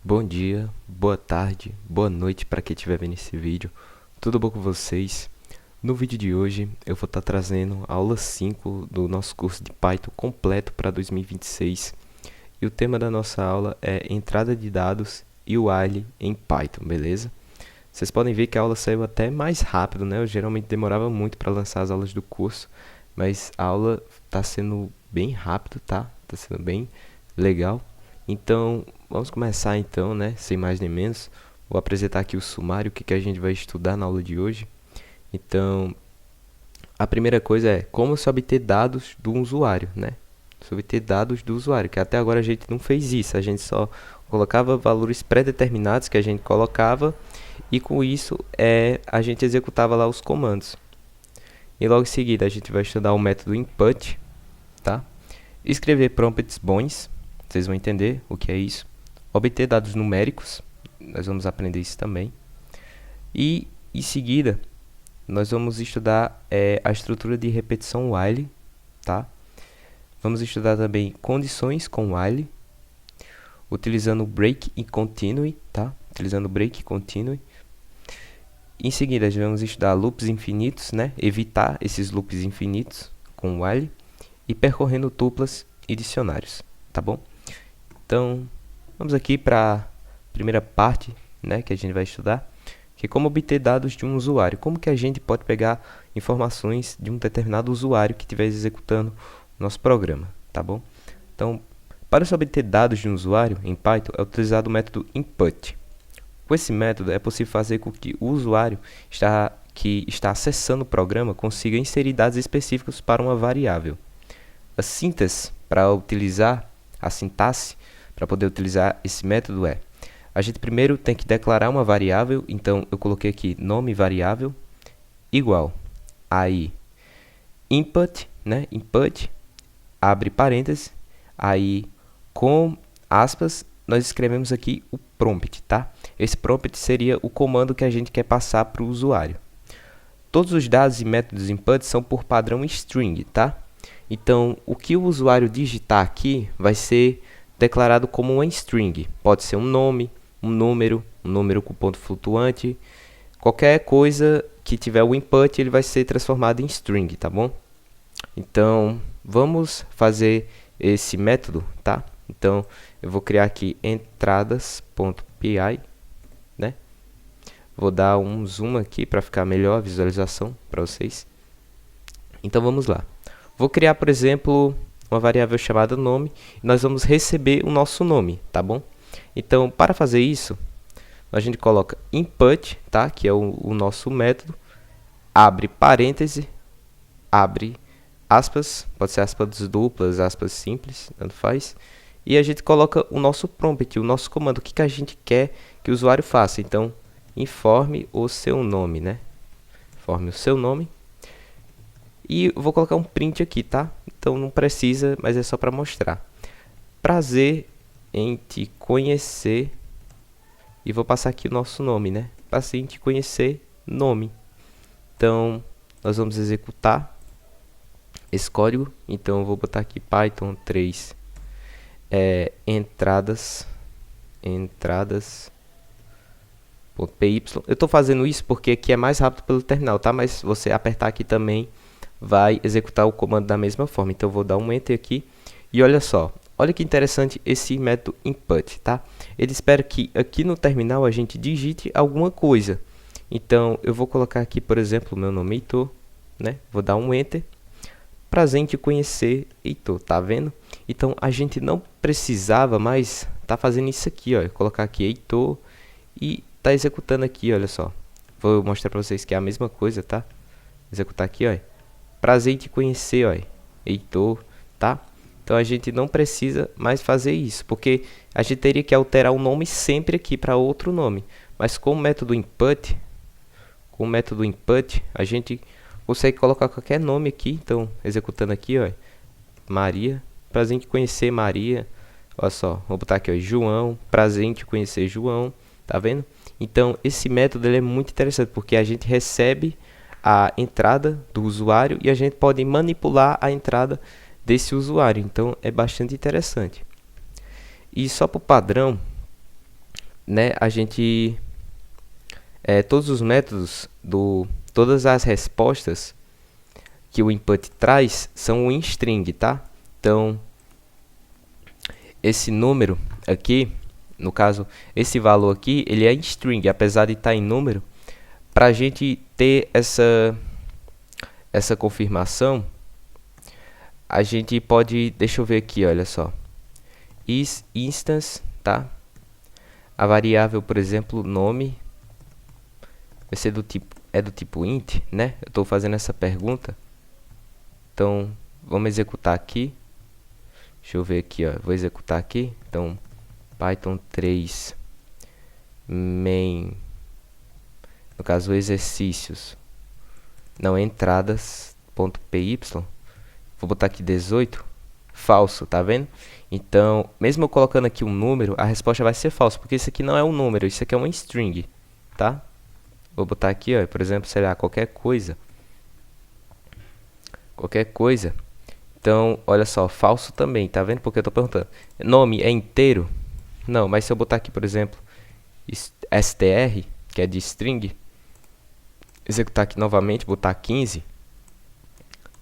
Bom dia, boa tarde, boa noite para quem estiver vendo esse vídeo. Tudo bom com vocês? No vídeo de hoje eu vou estar trazendo a aula 5 do nosso curso de Python completo para 2026. E o tema da nossa aula é entrada de dados e while em Python, beleza? Vocês podem ver que a aula saiu até mais rápido, né? Eu geralmente demorava muito para lançar as aulas do curso, mas a aula está sendo bem rápido, tá? Está sendo bem legal. Então, vamos começar então, né? Sem mais nem menos. Vou apresentar aqui o sumário, o que a gente vai estudar na aula de hoje. Então, a primeira coisa é como se obter dados do usuário, né? Se obter dados do usuário, que até agora a gente não fez isso. A gente só colocava valores pré-determinados que a gente colocava e com isso a gente executava lá os comandos. E logo em seguida a gente vai estudar o método input, tá? Escrever prompts bons, vocês vão entender o que é isso. Obter dados numéricos, nós vamos aprender isso também. E em seguida, nós vamos estudar a estrutura de repetição while, tá? Vamos estudar também condições com while, utilizando break e continue, tá? Utilizando break e continue. Em seguida, nós vamos estudar loops infinitos, né? Evitar esses loops infinitos com while e percorrendo tuplas e dicionários, tá bom? Então, vamos aqui para a primeira parte, né, que a gente vai estudar, que é como obter dados de um usuário. Como que a gente pode pegar informações de um determinado usuário que estiver executando o nosso programa, tá bom? Então, para se obter dados de um usuário em Python, é utilizado o método input. Com esse método, é possível fazer com que o usuário que está acessando o programa consiga inserir dados específicos para uma variável. A síntese para utilizar a sintaxe para poder utilizar esse método a gente primeiro tem que declarar uma variável, então eu coloquei aqui nome variável igual aí input, né? Input, abre parênteses, aí com aspas nós escrevemos aqui o prompt, tá? Esse prompt seria o comando que a gente quer passar para o usuário. Todos os dados e métodos input são por padrão string, tá? Então, o que o usuário digitar aqui vai ser declarado como uma string. Pode ser um nome, um número com ponto flutuante. Qualquer coisa que tiver o input, ele vai ser transformado em string, tá bom? Então, vamos fazer esse método, tá? Então, eu vou criar aqui entradas.py, né? Vou dar um zoom aqui para ficar melhor a visualização para vocês. Então, vamos lá. Vou criar, por exemplo, uma variável chamada nome, e nós vamos receber o nosso nome, tá bom? Então, para fazer isso, a gente coloca input, tá? Que é o nosso método, abre parêntese, abre aspas, pode ser aspas duplas, aspas simples, tanto faz, e a gente coloca o nosso prompt, o nosso comando, o que a gente quer que o usuário faça. Então, informe o seu nome, né? Informe o seu nome. E vou colocar um print aqui, tá? Então não precisa, mas é só para mostrar. Prazer em te conhecer. E vou passar aqui o nosso nome, né? Prazer em te conhecer, nome. Então, nós vamos executar esse código. Então, eu vou botar aqui Python 3 entradas.py. Eu estou fazendo isso porque aqui é mais rápido pelo terminal, tá? Mas você apertar aqui também vai executar o comando da mesma forma. Então, eu vou dar um Enter aqui. E olha só, olha que interessante esse método input, tá? Ele espera que aqui no terminal a gente digite alguma coisa. Então, eu vou colocar aqui, por exemplo, o meu nome é Heitor, né? Vou dar um Enter. Prazer em te conhecer, Heitor, tá vendo? Então, a gente não precisava mais tá fazendo isso aqui, ó. Colocar aqui Heitor e tá executando aqui, olha só. Vou mostrar para vocês que é a mesma coisa, tá? Executar aqui, ó. Prazer em te conhecer, ó, Heitor, tá? Então a gente não precisa mais fazer isso, porque a gente teria que alterar o nome sempre aqui para outro nome. Mas com o método input, a gente consegue colocar qualquer nome aqui. Então, executando aqui, ó, Maria, prazer em te conhecer, Maria. Olha só, vou botar aqui, ó, João, prazer em te conhecer, João, tá vendo? Então, esse método ele é muito interessante, porque a gente recebe a entrada do usuário e a gente pode manipular a entrada desse usuário. Então, é bastante interessante. E só por padrão, né, a gente todos os métodos todas as respostas que o input traz são em string, tá? Então, esse número aqui, no caso, esse valor aqui, ele é em string, apesar de estar em número. Para a gente ter essa confirmação, a gente pode, deixa eu ver aqui, olha só, instance, tá? A variável, por exemplo, nome, vai ser do tipo int, né? Eu estou fazendo essa pergunta. Então, vamos executar aqui. Deixa eu ver aqui, ó. Vou executar aqui. Então, Python 3 main, no caso, exercícios, não, entradas.py, vou botar aqui 18, falso, tá vendo? Então, mesmo eu colocando aqui um número, a resposta vai ser falsa, porque isso aqui não é um número, isso aqui é uma string, tá? Vou botar aqui, ó, por exemplo, sei lá, qualquer coisa. Então, olha só, falso também, tá vendo? Porque eu tô perguntando, nome é inteiro? Não, mas se eu botar aqui, por exemplo, str, que é de string, executar aqui novamente, botar 15,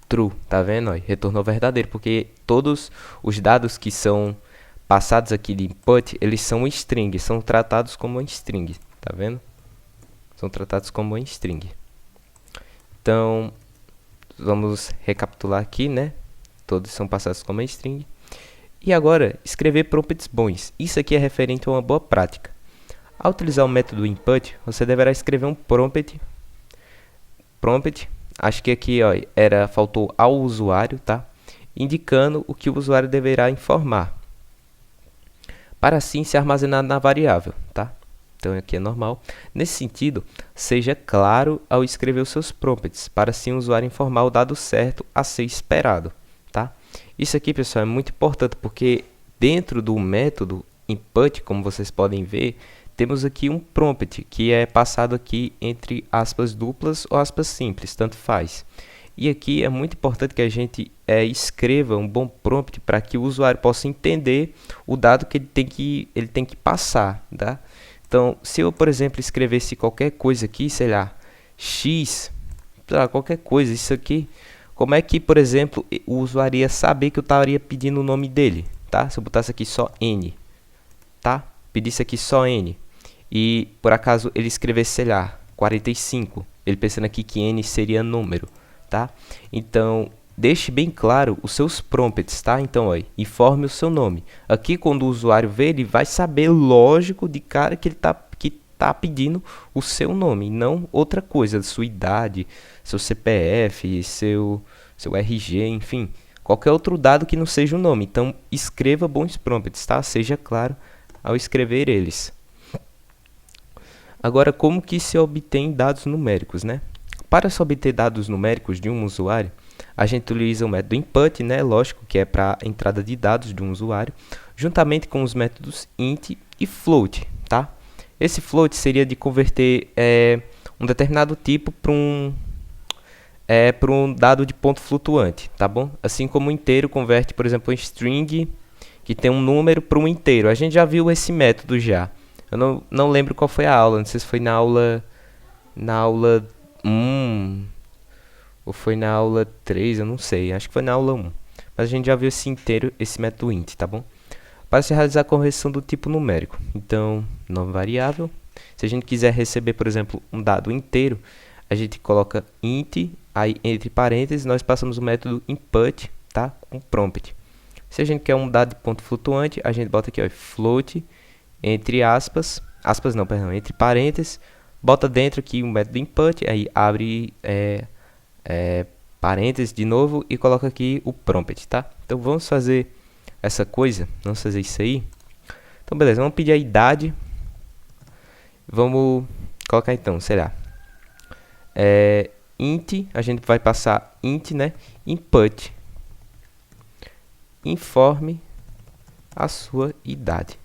true, tá vendo? Ó, retornou verdadeiro, porque todos os dados que são passados aqui de input, eles são string, são tratados como string, tá vendo? São tratados como string. Então, vamos recapitular aqui, né? Todos são passados como string. E agora, escrever prompts bons. Isso aqui é referente a uma boa prática. Ao utilizar o método input, você deverá escrever um prompt. Acho que aqui, ó, faltou ao usuário, tá? Indicando o que o usuário deverá informar, para assim ser armazenado na variável, tá? Então aqui é normal. Nesse sentido, seja claro ao escrever os seus prompts, para assim o usuário informar o dado certo a ser esperado, tá? Isso aqui, pessoal, é muito importante, porque dentro do método input, como vocês podem ver, temos aqui um prompt, que é passado aqui entre aspas duplas ou aspas simples, tanto faz. E aqui é muito importante que a gente escreva um bom prompt para que o usuário possa entender o dado que ele tem que passar, tá? Então, se eu, por exemplo, escrevesse qualquer coisa aqui, sei lá, x, sei lá, qualquer coisa, isso aqui, como é que, por exemplo, o usuário ia saber que eu estaria pedindo o nome dele, tá? Se eu botasse aqui só n, tá? Pedisse aqui só n, e por acaso ele escrevesse, sei lá, 45, ele pensando aqui que n seria número, tá? Então, deixe bem claro os seus prompts, tá? Então, ó, informe o seu nome. Aqui, quando o usuário vê, ele vai saber, lógico, de cara que ele tá pedindo o seu nome, não outra coisa, sua idade, seu CPF, seu RG, enfim, qualquer outro dado que não seja o nome. Então, escreva bons prompts, tá? Seja claro ao escrever eles. Agora, como que se obtém dados numéricos, né? Para se obter dados numéricos de um usuário, a gente utiliza o método input, né? Lógico que é para a entrada de dados de um usuário, juntamente com os métodos int e float, tá? Esse float seria de converter um determinado tipo para um dado de ponto flutuante, tá bom? Assim como o inteiro converte, por exemplo, um string que tem um número para um inteiro. A gente já viu esse método já. Eu não lembro qual foi a aula, não sei se foi na aula 1 ou foi na aula 3, eu não sei, acho que foi na aula 1. Mas a gente já viu esse método int, tá bom? Para se realizar a conversão do tipo numérico. Então, nome variável. Se a gente quiser receber, por exemplo, um dado inteiro, a gente coloca int, aí entre parênteses nós passamos o método input, tá? Com prompt. Se a gente quer um dado de ponto flutuante, a gente bota aqui, ó, float, entre entre parênteses, bota dentro aqui o método input, aí abre parênteses de novo e coloca aqui o prompt, tá? Então vamos fazer essa coisa, vamos fazer isso aí. Então beleza, vamos pedir a idade, vamos colocar então, sei lá, int, a gente vai passar int, né, input, informe a sua idade.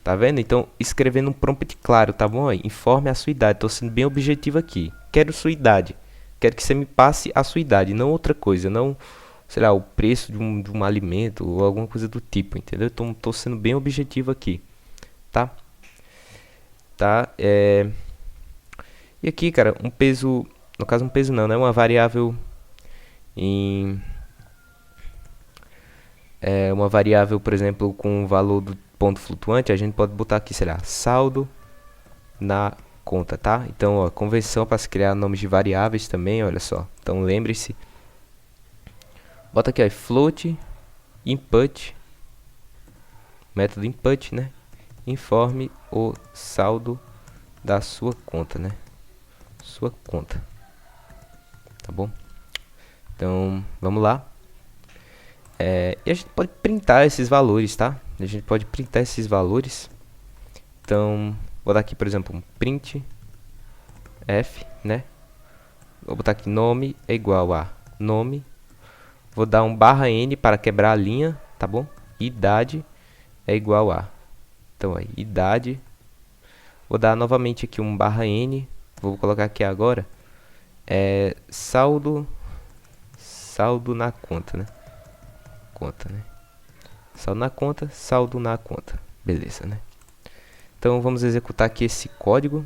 Tá vendo? Então, escrevendo um prompt claro, tá bom? Aí, informe a sua idade. Estou sendo bem objetivo aqui. Quero sua idade. Quero que você me passe a sua idade, não outra coisa. Não, sei lá, o preço de um alimento ou alguma coisa do tipo, entendeu? Então, estou sendo bem objetivo aqui. tá? E aqui, cara, um peso, no caso um peso não, né? Uma variável uma variável, por exemplo, com o valor do ponto flutuante, a gente pode botar aqui, sei lá, saldo na conta, tá? Então, ó, convenção para se criar nomes de variáveis também, olha só. Então, lembre-se. Bota aqui, ó, float, input, método input, né? Informe o saldo da sua conta, né? Sua conta. Tá bom? Então, vamos lá. E a gente pode printar esses valores, tá? A gente pode printar esses valores. Então, vou dar aqui, por exemplo, um print f, né? Vou botar aqui nome é igual a nome. Vou dar um barra n para quebrar a linha, tá bom? Idade é igual a. Então, aí, idade. Vou dar novamente aqui um barra n. Vou colocar aqui agora saldo na conta, né? Saldo na conta, saldo na conta. Beleza, né? Então vamos executar aqui esse código.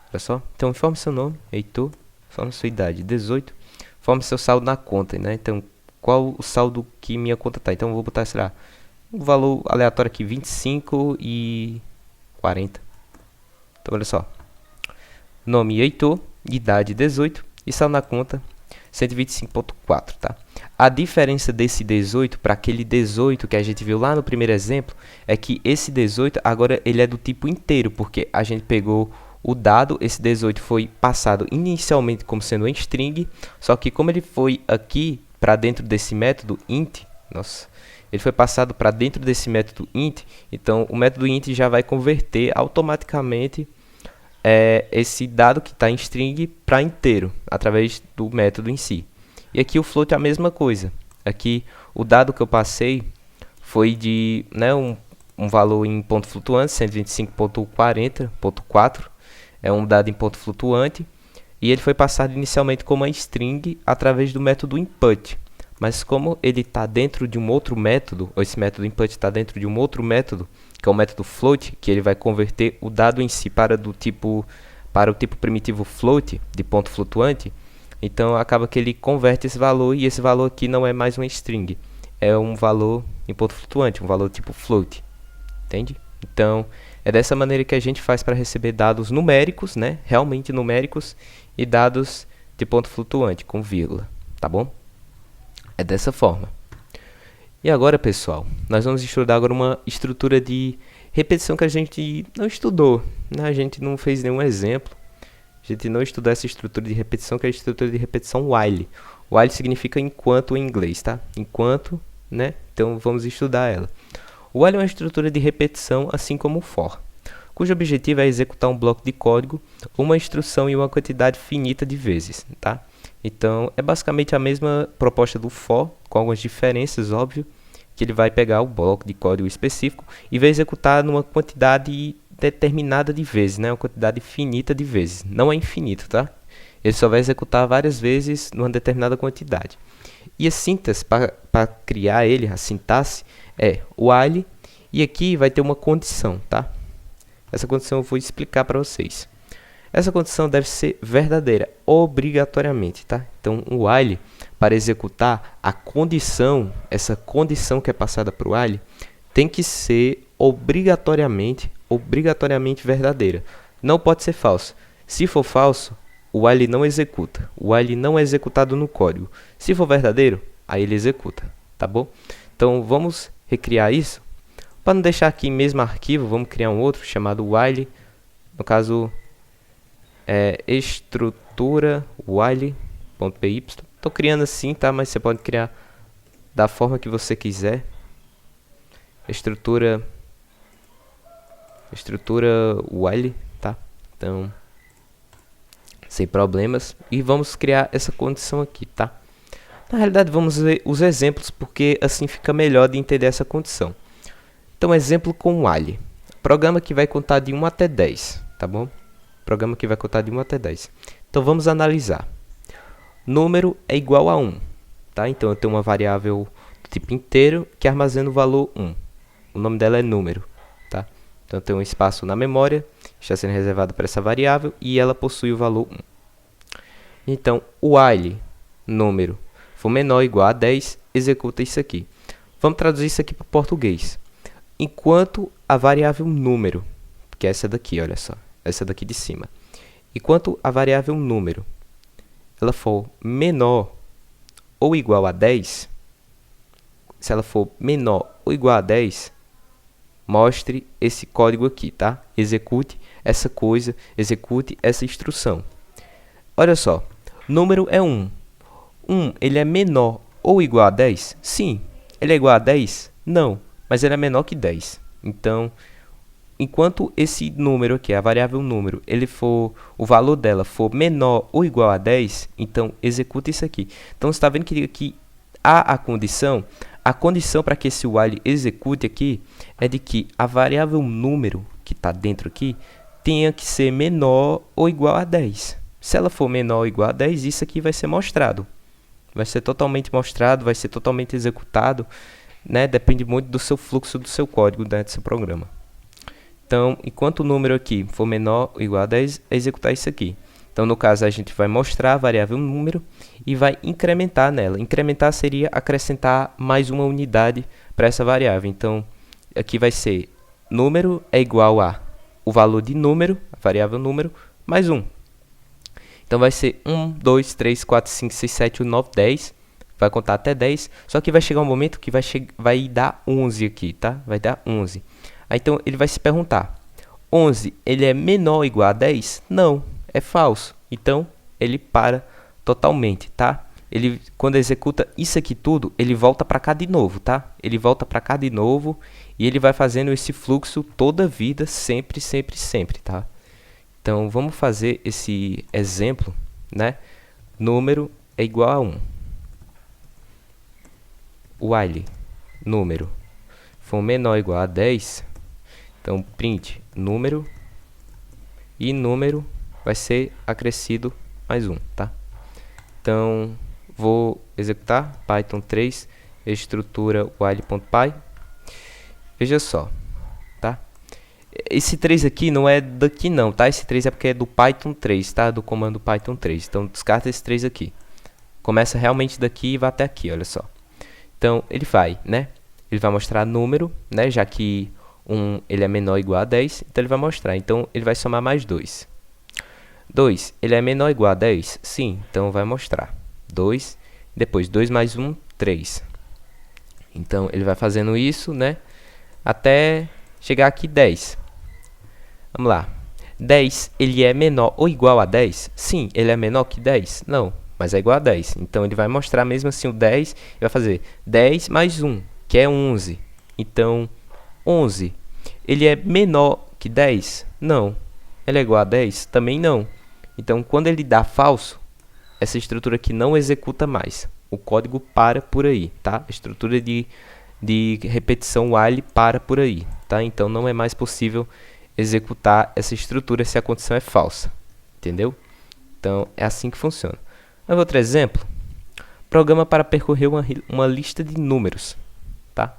Olha só. Então informe seu nome, Heitor. Informe sua idade, 18. Informe seu saldo na conta, né? Então qual o saldo que minha conta tá? Então eu vou botar, sei lá, um valor aleatório aqui, 25 e 40. Então olha só. Nome Heitor, idade 18 e saldo na conta 125.4, tá? A diferença desse 18 para aquele 18 que a gente viu lá no primeiro exemplo é que esse 18 agora ele é do tipo inteiro, porque a gente pegou o dado, esse 18 foi passado inicialmente como sendo um string, só que como ele foi aqui para dentro desse método int, ele foi passado para dentro desse método int, então o método int já vai converter automaticamente esse dado que está em string para inteiro, através do método em si. E aqui o float é a mesma coisa. Aqui o dado que eu passei foi de um valor em ponto flutuante, 125.40.4, é um dado em ponto flutuante, e ele foi passado inicialmente como uma string através do método input. Mas como ele está dentro de um outro método, ou esse método input está dentro de um outro método, que é o método float, que ele vai converter o dado em si para o tipo primitivo float, de ponto flutuante, então acaba que ele converte esse valor, e esse valor aqui não é mais uma string, é um valor em ponto flutuante, um valor tipo float, entende? Então é dessa maneira que a gente faz para receber dados numéricos, né, realmente numéricos, e dados de ponto flutuante, com vírgula, tá bom? É dessa forma. E agora, pessoal, nós vamos estudar agora uma estrutura de repetição que a gente não estudou, né? A gente não fez nenhum exemplo. A gente não estudou essa estrutura de repetição, que é a estrutura de repetição while. While significa enquanto em inglês, tá? Enquanto, né? Então vamos estudar ela. O while é uma estrutura de repetição, assim como o for, cujo objetivo é executar um bloco de código, uma instrução e uma quantidade finita de vezes, tá? Então, é basicamente a mesma proposta do for, com algumas diferenças, óbvio, que ele vai pegar o bloco de código específico e vai executar numa quantidade determinada de vezes, né? Uma quantidade finita de vezes, não é infinito, tá? Ele só vai executar várias vezes numa determinada quantidade. E a sintaxe, para criar ele, a sintaxe, é while, e aqui vai ter uma condição, tá? Essa condição eu vou explicar para vocês. Essa condição deve ser verdadeira, obrigatoriamente, tá? Então, o while, para executar a condição, essa condição que é passada para o while, tem que ser obrigatoriamente verdadeira. Não pode ser falso. Se for falso, o while não executa. O while não é executado no código. Se for verdadeiro, aí ele executa, tá bom? Então, vamos recriar isso. Para não deixar aqui mesmo arquivo, vamos criar um outro chamado while, no caso estrutura while.py. Estou criando assim, tá? Mas você pode criar da forma que você quiser. Estrutura while, tá? Então, sem problemas. E vamos criar essa condição aqui, tá? Na realidade, vamos ver os exemplos, porque assim fica melhor de entender essa condição. Então, exemplo com while. Programa que vai contar de 1 até 10, tá bom? Programa que vai contar de 1 até 10. Então, vamos analisar. Número é igual a 1, tá? Então, eu tenho uma variável do tipo inteiro que armazena o valor 1. o nome dela é número, tá? Então tem um espaço na memória, está sendo reservado para essa variável e ela possui o valor 1. Então, o while número for menor ou igual a 10, executa isso aqui. Vamos traduzir isso aqui para o português. Enquanto a variável número, que é essa daqui, olha só, essa daqui de cima. Enquanto a variável número ela for menor ou igual a 10, se ela for menor ou igual a 10, mostre esse código aqui, tá? Execute essa coisa, execute essa instrução. Olha só, número é 1. 1, ele é menor ou igual a 10? Sim. Ele é igual a 10? Não, mas ele é menor que 10. Então, enquanto esse número aqui, a variável número, o valor dela for menor ou igual a 10, então executa isso aqui. Então, você está vendo que aqui há a condição para que esse while execute aqui é de que a variável número que está dentro aqui tenha que ser menor ou igual a 10. Se ela for menor ou igual a 10, isso aqui vai ser mostrado. Vai ser totalmente mostrado, vai ser totalmente executado, né? Depende muito do seu fluxo do seu código dentro do seu programa. Então, enquanto o número aqui for menor ou igual a 10, é executar isso aqui. Então, no caso, a gente vai mostrar a variável número e vai incrementar nela. Incrementar seria acrescentar mais uma unidade para essa variável. Então, aqui vai ser número é igual a o valor de número, a variável número, mais 1. Então, vai ser 1, 2, 3, 4, 5, 6, 7, 8, 9, 10. Vai contar até 10. Só que vai chegar um momento que vai dar 11 aqui, tá? Vai dar 11. Aí, então, ele vai se perguntar, 11, ele é menor ou igual a 10? Não, é falso. Então, ele para totalmente, tá? Ele, quando executa isso aqui tudo, ele volta para cá de novo, tá? Ele volta para cá de novo e ele vai fazendo esse fluxo toda a vida, sempre, sempre, sempre, tá? Então, vamos fazer esse exemplo, né? Número é igual a 1. While número for menor ou igual a 10, então print número e número vai ser acrescido mais 1, tá? Então, vou executar Python 3, estrutura while.py. Veja só, tá? Esse 3 aqui não é daqui não, tá? Esse 3 é porque é do Python 3, tá? Do comando Python 3. Então, descarta esse 3 aqui. Começa realmente daqui e vai até aqui, olha só. Então, ele vai, né? Ele vai mostrar número, né? Já que ele é menor ou igual a 10, então ele vai mostrar. Então, ele vai somar mais 2. 2, ele é menor ou igual a 10? Sim, então vai mostrar. 2, depois 2 mais 1, 3. Então, ele vai fazendo isso, né? Até chegar aqui 10. Vamos lá. 10, ele é menor ou igual a 10? Sim, ele é menor que 10? Não, mas é igual a 10. Então, ele vai mostrar mesmo assim o 10 e vai fazer 10 mais 1, que é 11. Então, 11, ele é menor que 10? Não. Ele é igual a 10? Também não. Então, quando ele dá falso, essa estrutura aqui não executa mais. O código para por aí, tá? A estrutura de repetição while para por aí, tá? Então, não é mais possível executar essa estrutura se a condição é falsa, entendeu? Então, é assim que funciona. Outro exemplo, programa para percorrer uma lista de números, tá?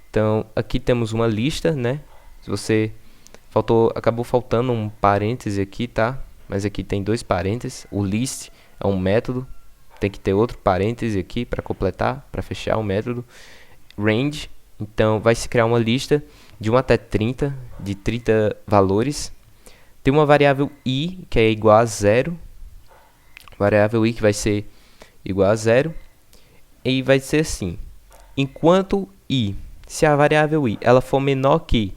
Então, aqui temos uma lista, né? Se você acabou faltando um parêntese aqui, tá? Mas aqui tem 2 parênteses. O list é um método, tem que ter outro parêntese aqui para completar, para fechar o método. Range, então vai se criar uma lista de 1 até 30, de 30 valores. Tem uma variável i, que é igual a 0. Variável i que vai ser igual a 0. E vai ser assim, enquanto i, se a variável i ela for menor que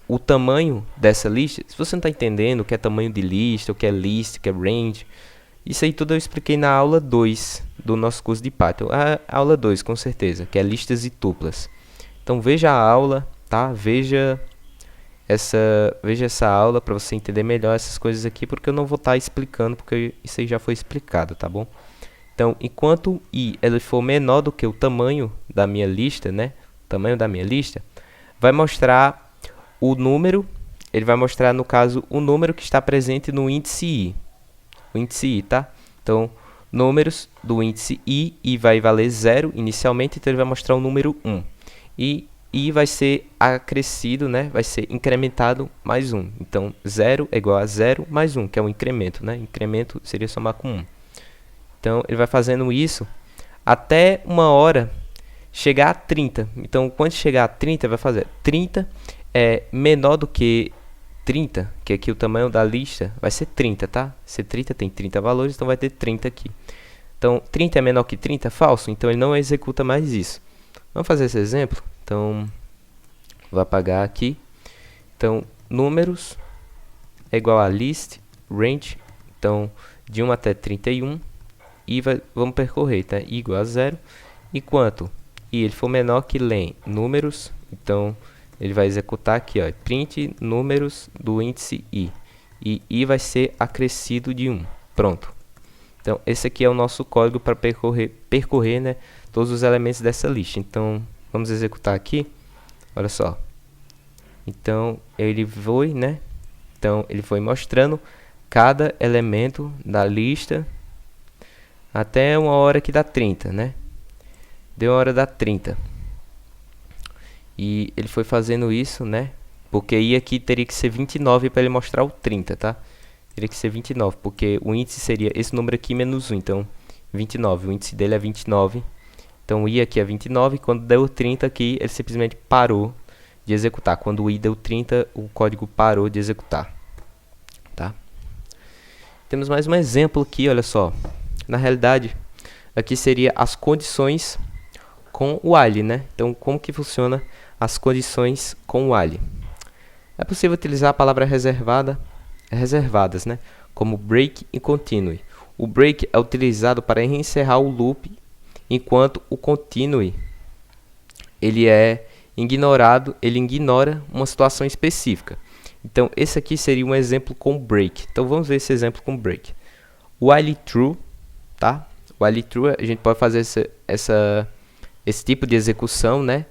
o tamanho dessa lista, se você não está entendendo o que é tamanho de lista, o que é list, o que é range, isso aí tudo eu expliquei na aula 2 do nosso curso de Python. A aula 2, com certeza, que é listas e tuplas. Então veja a aula, tá? Veja essa aula para você entender melhor essas coisas aqui, porque eu não vou estar explicando, porque isso aí já foi explicado, tá bom? Então, enquanto i ele for menor do que o tamanho da minha lista, né? O tamanho da minha lista, vai mostrar o número, ele vai mostrar, no caso, o número que está presente no índice i. O índice i, tá? Então, números do índice i vai valer 0 inicialmente, então ele vai mostrar o número 1. E i vai ser acrescido, né? Vai ser incrementado mais 1. Então, 0 é igual a 0 mais 1, que é o incremento, né? Incremento seria somar com 1. Então, ele vai fazendo isso até uma hora chegar a 30. Então, quando chegar a 30, vai fazer 30 é menor do que 30, que aqui o tamanho da lista vai ser 30, tá? Se 30 tem 30 valores, então vai ter 30 aqui. Então, 30 é menor que 30? Falso, então ele não executa mais isso. Vamos fazer esse exemplo? Então, vou apagar aqui. Então, números é igual a list, range, então, de 1 até 31, e vamos percorrer, tá? I igual a 0, enquanto i ele for menor que len números, então, ele vai executar aqui, ó, print números do índice i, e i vai ser acrescido de 1, pronto. Então, esse aqui é o nosso código para percorrer, né, todos os elementos dessa lista. Então, vamos executar aqui, olha só. Então, ele foi, né, então, ele foi mostrando cada elemento da lista até uma hora que dá 30, né? Deu uma hora da 30. E ele foi fazendo isso, né? Porque i aqui teria que ser 29 para ele mostrar o 30, tá? Teria que ser 29, porque o índice seria esse número aqui menos 1, então 29. O índice dele é 29. Então, i aqui é 29, quando deu 30 aqui, ele simplesmente parou de executar. Quando o i deu 30, o código parou de executar. Tá? Temos mais um exemplo aqui, olha só. Na realidade, aqui seria as condições com o while, né? Então, como que funciona as condições com o while? É possível utilizar a palavra reservadas, né? Como break e continue. O break é utilizado para encerrar o loop, enquanto o continue ele é ignorado, ele ignora uma situação específica. Então, esse aqui seria um exemplo com break. Então, vamos ver esse exemplo com break. While true, tá? While true, a gente pode fazer esse tipo de execução, né?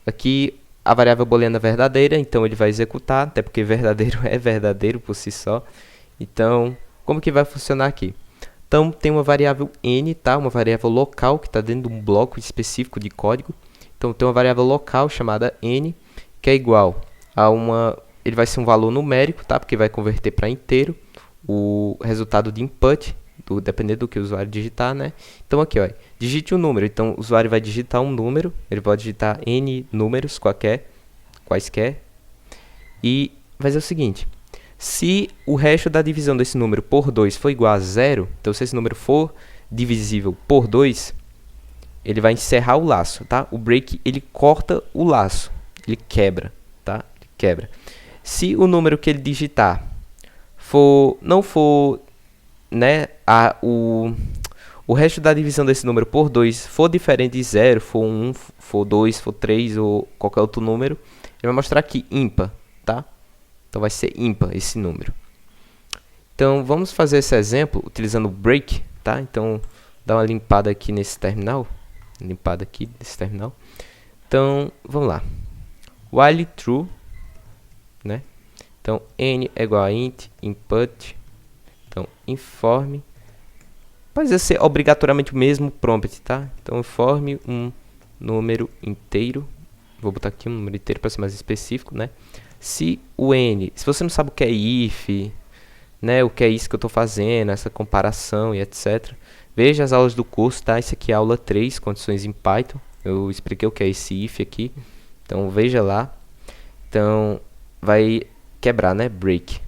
Aqui, a variável booleana é verdadeira, então ele vai executar, até porque verdadeiro é verdadeiro por si só. Então, como que vai funcionar aqui? Então, tem uma variável n, tá? Uma variável local que está dentro de um bloco específico de código. Então, tem uma variável local chamada n, que é igual a uma... Ele vai ser um valor numérico, tá? Porque vai converter para inteiro o resultado de input, dependendo do que o usuário digitar, né? Então, aqui, ó, digite um número. Então, o usuário vai digitar um número. Ele pode digitar n números quaisquer. E vai ser o seguinte. Se o resto da divisão desse número por 2 for igual a 0, então se esse número for divisível por 2, ele vai encerrar o laço, tá? O break, ele corta o laço, ele quebra, tá? Ele quebra. Se o número que ele digitar não for, né, o resto da divisão desse número por 2 for diferente de 0, for 1, for 2, for 3 ou qualquer outro número, ele vai mostrar aqui ímpar, tá? Então, vai ser ímpar esse número. Então, vamos fazer esse exemplo utilizando o break, tá? Então, dá uma limpada aqui nesse terminal. Então, vamos lá. While true, né? Então, n é igual a int input. Então, informe. Pode ser obrigatoriamente o mesmo prompt, tá? Então, informe um número inteiro. Vou botar aqui um número inteiro para ser mais específico, né? Se você não sabe o que é if, né, o que é isso que eu estou fazendo, essa comparação e etc. Veja as aulas do curso, tá? Isso aqui é a aula 3, condições em Python. Eu expliquei o que é esse if aqui. Então, veja lá. Então, vai quebrar, né? Break.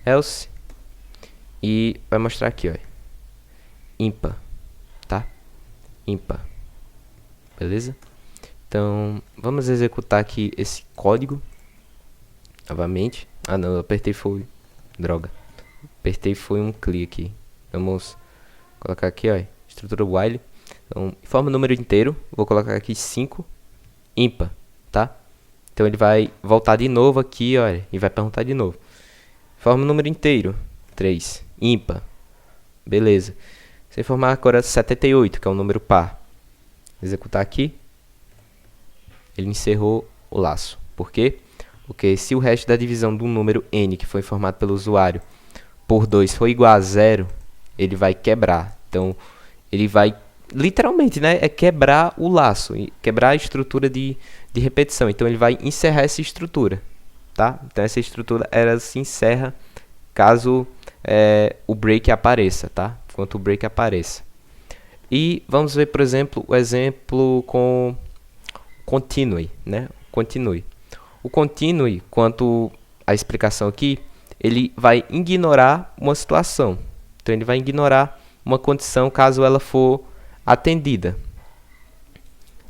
Else. E vai mostrar aqui, ó. Ímpar, tá? Ímpar. Beleza? Então, vamos executar aqui esse código. Novamente. Ah, não, eu apertei foi... Droga. Apertei foi um clique aqui. Vamos colocar aqui, ó. Estrutura while. Então, informa o número inteiro. Vou colocar aqui 5. Ímpar, tá? Então, ele vai voltar de novo aqui, olha. E vai perguntar de novo. Informa o número inteiro. 3. Ímpar. Beleza. Se informar agora 78, que é um número par. Executar aqui. Ele encerrou o laço. Por quê? Porque se o resto da divisão do número n, que foi informado pelo usuário, por 2 for igual a 0, ele vai quebrar. Então, ele vai literalmente, né, é quebrar o laço, quebrar a estrutura de repetição. Então ele vai encerrar essa estrutura, tá? Então essa estrutura ela se encerra caso o break apareça, tá? Enquanto o break apareça. E vamos ver, por exemplo, o exemplo com continue, né? Continue. O continue, quanto à explicação aqui, ele vai ignorar uma situação. Então ele vai ignorar uma condição caso ela for atendida.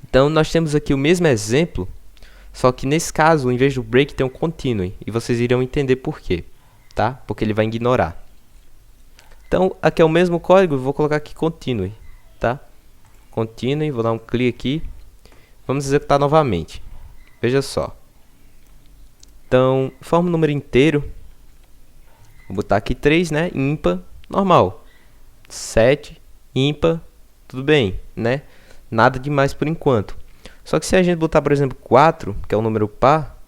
Então nós temos aqui o mesmo exemplo, só que nesse caso, em vez do break, tem um continue. E vocês irão entender por quê, tá? Porque ele vai ignorar. Então aqui é o mesmo código, vou colocar aqui continue, tá? Continue, vou dar um clique aqui. Vamos executar novamente. Veja só. Então, forma o número inteiro. Vou botar aqui 3, né? Ímpar, normal. 7, ímpar, tudo bem, né? Nada demais por enquanto. Só que se a gente botar, por exemplo, 4, que é um número par,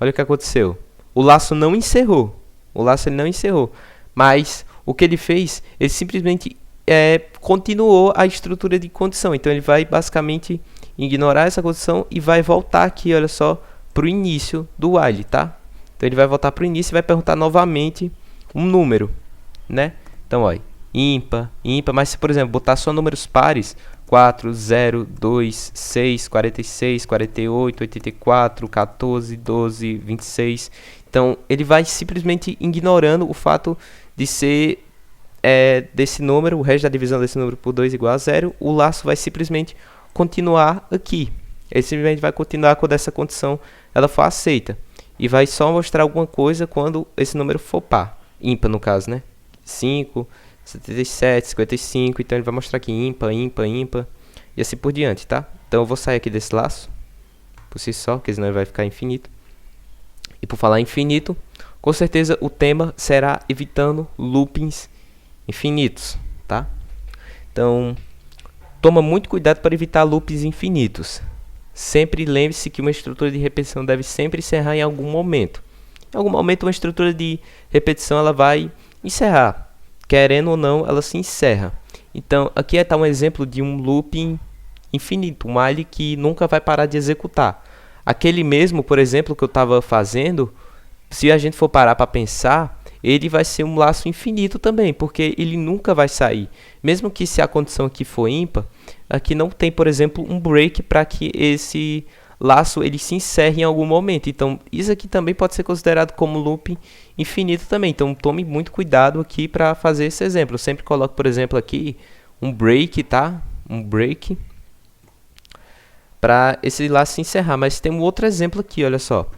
olha o que aconteceu. O laço não encerrou. O laço ele não encerrou. Mas o que ele fez, ele simplesmente continuou a estrutura de condição. Então ele vai basicamente ignorar essa condição e vai voltar aqui, olha só, para o início do while, tá? Então ele vai voltar para o início e vai perguntar novamente um número, né? Então, olha, ímpar, ímpar, mas se, por exemplo, botar só números pares, 4, 0, 2, 6, 46, 48, 84, 14, 12, 26. Então, ele vai simplesmente ignorando o fato de ser desse número, o resto da divisão desse número por 2 igual a 0, o laço vai simplesmente continuar aqui. Ele simplesmente vai continuar quando essa condição ela for aceita. E vai só mostrar alguma coisa quando esse número for par. Ímpar, no caso, né? 5, 77, 55. Então, ele vai mostrar aqui ímpar, ímpar, ímpar. E assim por diante, tá? Então, eu vou sair aqui desse laço. Por si só, porque senão ele vai ficar infinito. E por falar infinito, com certeza o tema será evitando loopings infinitos, tá? Então, toma muito cuidado para evitar loops infinitos. Sempre lembre-se que uma estrutura de repetição deve sempre encerrar em algum momento. Em algum momento uma estrutura de repetição ela vai encerrar. Querendo ou não, ela se encerra. Então, aqui está um exemplo de um looping infinito, um while que nunca vai parar de executar. Aquele mesmo, por exemplo, que eu estava fazendo, se a gente for parar para pensar, ele vai ser um laço infinito também, porque ele nunca vai sair. Mesmo que se a condição aqui for ímpar, aqui não tem, por exemplo, um break para que esse laço ele se encerre em algum momento. Então, isso aqui também pode ser considerado como looping infinito também. Então, tome muito cuidado aqui para fazer esse exemplo. Eu sempre coloco, por exemplo, aqui um break, tá? Um break para esse laço se encerrar. Mas tem um outro exemplo aqui, olha só.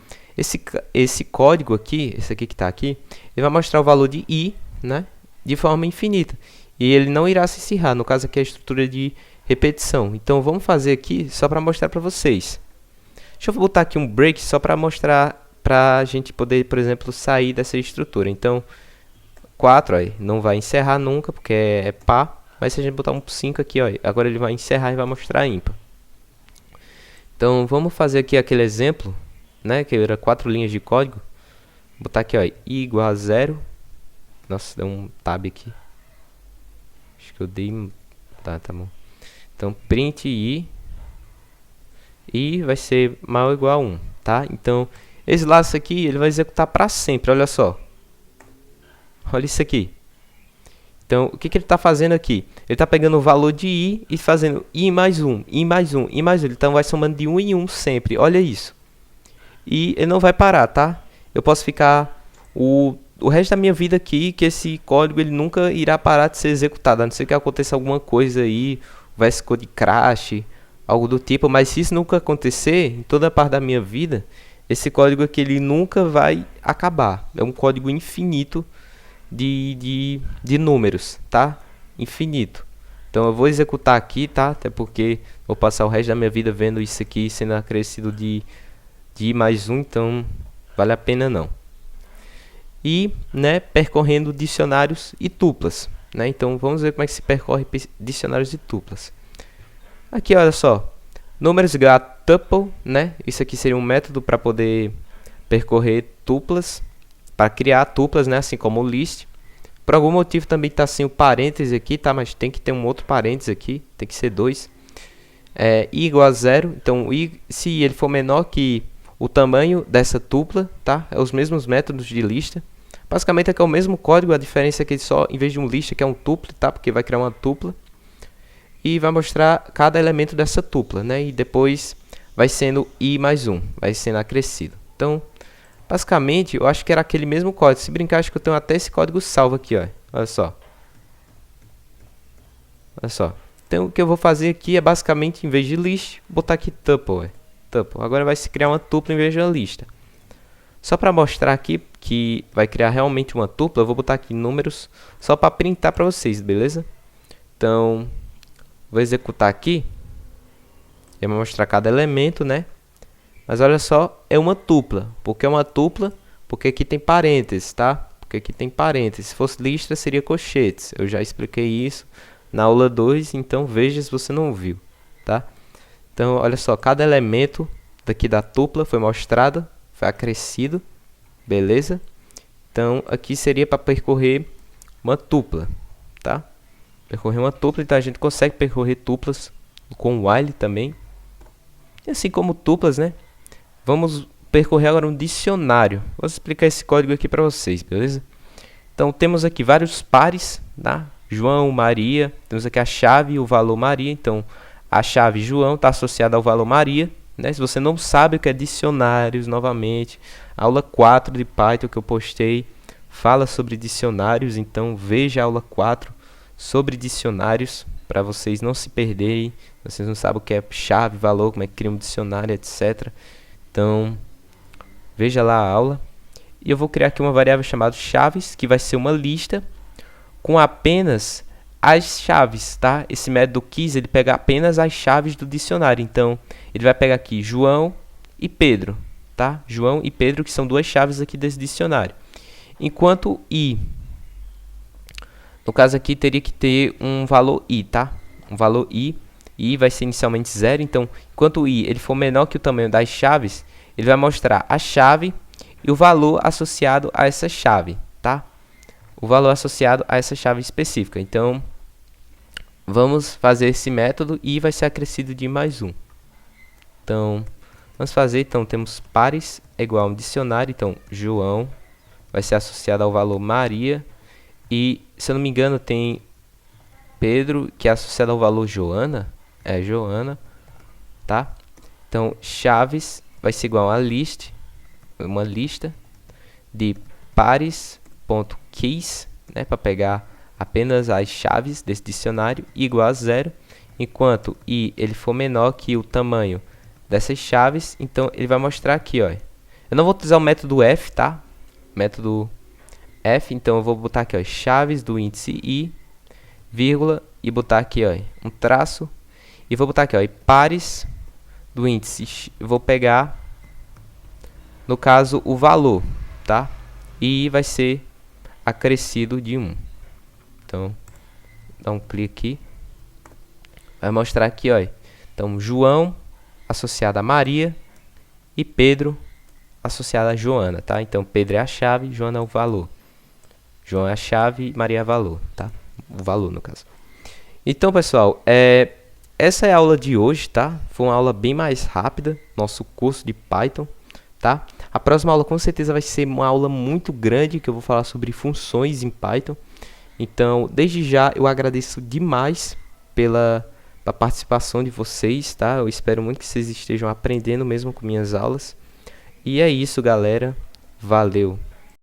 Esse código aqui, esse aqui que está aqui, ele vai mostrar o valor de i, né, de forma infinita. E ele não irá se encerrar, no caso aqui é a estrutura de repetição. Então vamos fazer aqui só para mostrar para vocês. Deixa eu botar aqui um break só para mostrar, para a gente poder, por exemplo, sair dessa estrutura. Então 4, ó, não vai encerrar nunca, porque é par. Mas se a gente botar um 5 aqui, ó, agora ele vai encerrar e vai mostrar ímpar. Então vamos fazer aqui aquele exemplo, né, que era 4 linhas de código. Vou botar aqui, ó, i igual a 0. Nossa, deu um tab aqui. Acho que eu dei... Tá bom. Então, print i vai ser maior ou igual a 1, tá? Então, esse laço aqui, ele vai executar para sempre, olha só. Olha isso aqui. Então, o que ele está fazendo aqui? Ele está pegando o valor de i e fazendo i mais 1, i mais 1, i mais 1. Então, vai somando de 1 em 1 sempre, olha isso. E ele não vai parar, tá? Eu posso ficar o resto da minha vida aqui, que esse código ele nunca irá parar de ser executado, a não ser que aconteça alguma coisa aí, o VS Code crash, algo do tipo. Mas se isso nunca acontecer, em toda a parte da minha vida, esse código aqui ele nunca vai acabar. É um código infinito de números, tá? Infinito. Então eu vou executar aqui, tá? Até porque vou passar o resto da minha vida vendo isso aqui sendo acrescido de i mais 1, então vale a pena não. E, né, percorrendo dicionários e tuplas, né? Então vamos ver como é que se percorre dicionários e tuplas. Aqui, olha só, números igual a tuple, né? Isso aqui seria um método para poder percorrer tuplas, para criar tuplas, né? Assim como o list. Por algum motivo também está sem o parêntese aqui, tá? Mas tem que ter um outro parêntese aqui, tem que ser 2. I igual a 0, então I, se ele for menor que o tamanho dessa tupla, tá? É os mesmos métodos de lista. Basicamente é o mesmo código, a diferença é que ele só, em vez de um lista, que é um tuple, tá? Porque vai criar uma tupla. E vai mostrar cada elemento dessa tupla, né? E depois vai sendo I mais 1, vai sendo acrescido. Então, basicamente, eu acho que era aquele mesmo código. Se brincar, acho que eu tenho até esse código salvo aqui, ó. Olha só. Olha só. Então, o que eu vou fazer aqui é basicamente, em vez de list, botar aqui tuple. Tuple. Agora vai se criar uma tupla em vez de uma lista. Só para mostrar aqui que vai criar realmente uma tupla, eu vou botar aqui números só para printar para vocês, beleza? Então, vou executar aqui. E vai mostrar cada elemento, né? Mas olha só, é uma tupla. Por que é uma tupla? Porque aqui tem parênteses, tá? Porque aqui tem parênteses. Se fosse lista, seria colchetes. Eu já expliquei isso na aula 2, então veja se você não viu, tá? Então, olha só, cada elemento daqui da tupla foi mostrado, foi acrescido, beleza? Então, aqui seria para percorrer uma tupla, tá? Percorrer uma tupla, então a gente consegue percorrer tuplas com while também. E assim como tuplas, né? Vamos percorrer agora um dicionário. Vou explicar esse código aqui para vocês, beleza? Então, temos aqui vários pares, tá? João, Maria, temos aqui a chave e o valor Maria. Então, a chave João está associada ao valor Maria, né? Se você não sabe o que é dicionários, novamente, aula 4 de Python que eu postei fala sobre dicionários, então veja a aula 4 sobre dicionários para vocês não se perderem. Vocês não sabem o que é chave, valor, como é que cria um dicionário, etc. Então, veja lá a aula. E eu vou criar aqui uma variável chamada chaves, que vai ser uma lista com apenas as chaves, tá? Esse método keys, ele pega apenas as chaves do dicionário. Então, ele vai pegar aqui João e Pedro, tá? João e Pedro, que são duas chaves aqui desse dicionário. Enquanto I, no caso aqui, teria que ter um valor I, tá? Um valor I vai ser inicialmente 0. Então, enquanto o I ele for menor que o tamanho das chaves, ele vai mostrar a chave e o valor associado a essa chave, tá? O valor associado a essa chave específica. Então, vamos fazer esse método e vai ser acrescido de mais 1. Então, vamos fazer. Então, temos pares é igual a um dicionário. Então, João vai ser associado ao valor Maria. E, se eu não me engano, tem Pedro, que é associado ao valor Joana. É Joana, tá? Então, chaves vai ser igual a list, uma lista de pares.keys, né, para pegar apenas as chaves desse dicionário, igual a 0, enquanto I ele for menor que o tamanho dessas chaves, então ele vai mostrar aqui, ó. Eu não vou utilizar o método f, tá? Método f, então eu vou botar aqui, ó, chaves do índice I, vírgula, e botar aqui, ó, um traço, e vou botar aqui, ó, e pares do índice, eu vou pegar, no caso, o valor, tá? E vai ser acrescido de 1. Então, dá um clique aqui. Vai mostrar aqui, ó. Então, João associado a Maria e Pedro associado a Joana, tá? Então, Pedro é a chave, Joana é o valor. João é a chave, Maria é o valor, tá? O valor, no caso. Então, pessoal, essa é a aula de hoje, tá? Foi uma aula bem mais rápida, nosso curso de Python, tá? A próxima aula com certeza vai ser uma aula muito grande, que eu vou falar sobre funções em Python. Então, desde já, eu agradeço demais pela participação de vocês, tá? Eu espero muito que vocês estejam aprendendo mesmo com minhas aulas. E é isso, galera. Valeu!